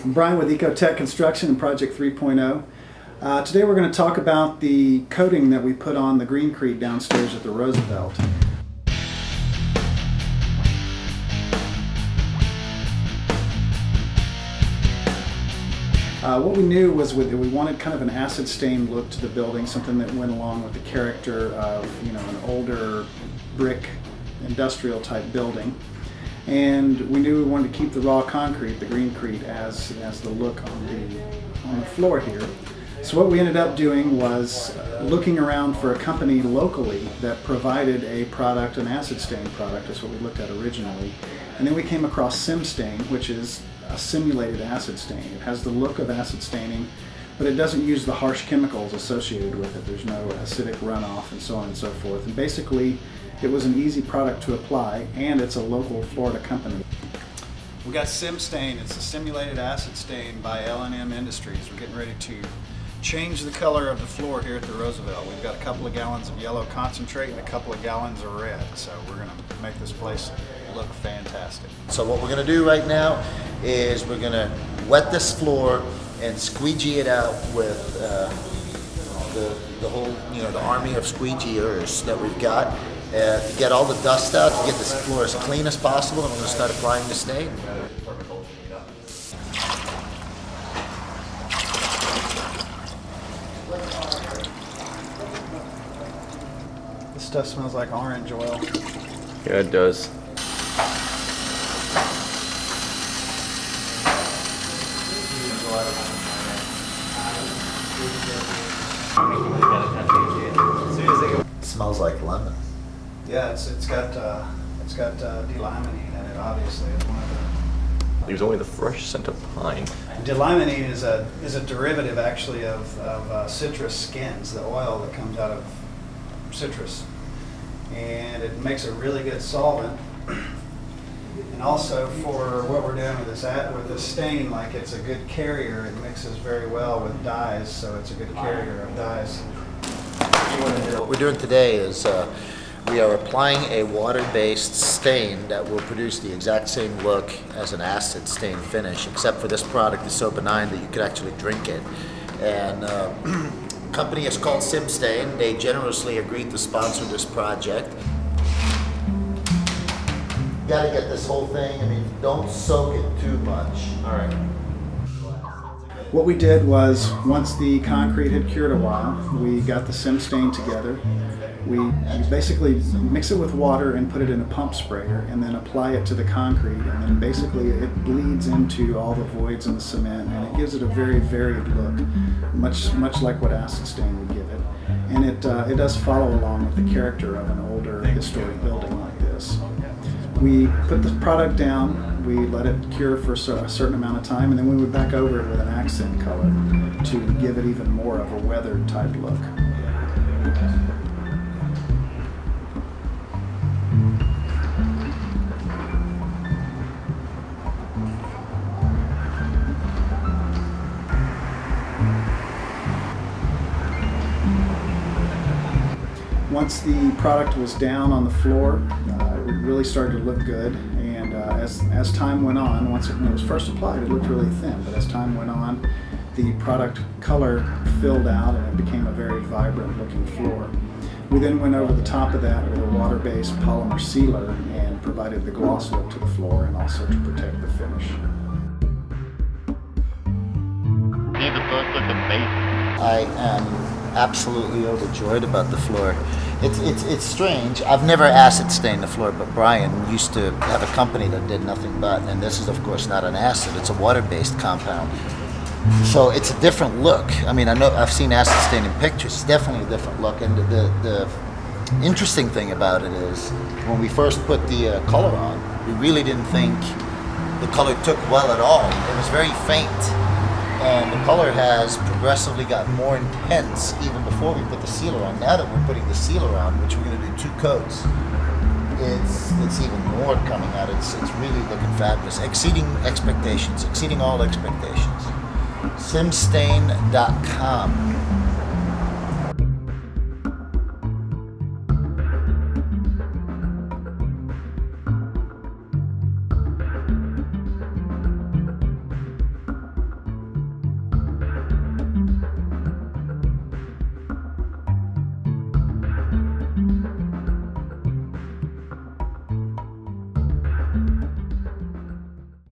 I'm Brian with Ecotech Construction and Project 3.0. Today we're going to talk about the coating that we put on the greencrete downstairs at the Roosevelt. What we knew was that we wanted kind of an acid stain look to the building, something that went along with the character of, an older brick industrial type building. And we knew we wanted to keep the raw concrete, the greencrete, as the look on the floor here. So what we ended up doing was looking around for a company locally that provided a product, an acid stain product. That's what we looked at originally. And then we came across SimStain, which is a simulated acid stain. It has the look of acid staining, but it doesn't use the harsh chemicals associated with it. There's no acidic runoff and so on and so forth. And basically, it was an easy product to apply, and it's a local Florida company. We got SimStain. It's a simulated acid stain by L&M Industries. We're getting ready to change the color of the floor here at the Roosevelt. We've got a couple of gallons of yellow concentrate and a couple of gallons of red. So we're going to make this place look fantastic. So what we're going to do right now is we're going to wet this floor and squeegee it out with the whole, the army of squeegeers that we've got. To get all the dust out, to get this floor as clean as possible, and we're going to start applying the stain. This stuff smells like orange oil. Yeah, it does. It smells like lemon. Yeah, it's got delimonene in it. Obviously, it's one of the. There's only the fresh scent of pine. Delimonene is a derivative actually of citrus skins, the oil that comes out of citrus, and it makes a really good solvent. And also for what we're doing with this stain, like it's a good carrier. It mixes very well with dyes, so it's a good carrier of dyes. What we're doing today is we are applying a water-based stain that will produce the exact same look as an acid stain finish, except for this product is so benign that you could actually drink it. And the company is called SimStain. They generously agreed to sponsor this project. You gotta get this whole thing, don't soak it too much. All right. What we did was, once the concrete had cured a while, we got the SimStain together. We basically mix it with water and put it in a pump sprayer and then apply it to the concrete, and then basically it bleeds into all the voids in the cement, and it gives it a very varied look, much like what acid stain would give it. And it does follow along with the character of an older historic building like this. We put the product down, we let it cure for a certain amount of time, and then we went back over it with an accent color to give it even more of a weathered type look. Once the product was down on the floor, it really started to look good, and as time went on, when it was first applied, it looked really thin, but as time went on, the product color filled out and it became a very vibrant looking floor. We then went over the top of that with a water-based polymer sealer and provided the gloss look to the floor and also to protect the finish. I am absolutely overjoyed about the floor. It's strange. I've never acid stained the floor, but Brian used to have a company that did nothing but, and this is of course not an acid, it's a water-based compound. So it's a different look. I know I've seen acid stain in pictures, it's definitely a different look, and the interesting thing about it is when we first put the color on, we really didn't think the color took well at all. It was very faint. And the color has progressively gotten more intense even before we put the sealer on. Now that we're putting the sealer on, which we're going to do 2 coats, it's even more coming out. It's really looking fabulous, exceeding expectations, exceeding all expectations. SimStain.com.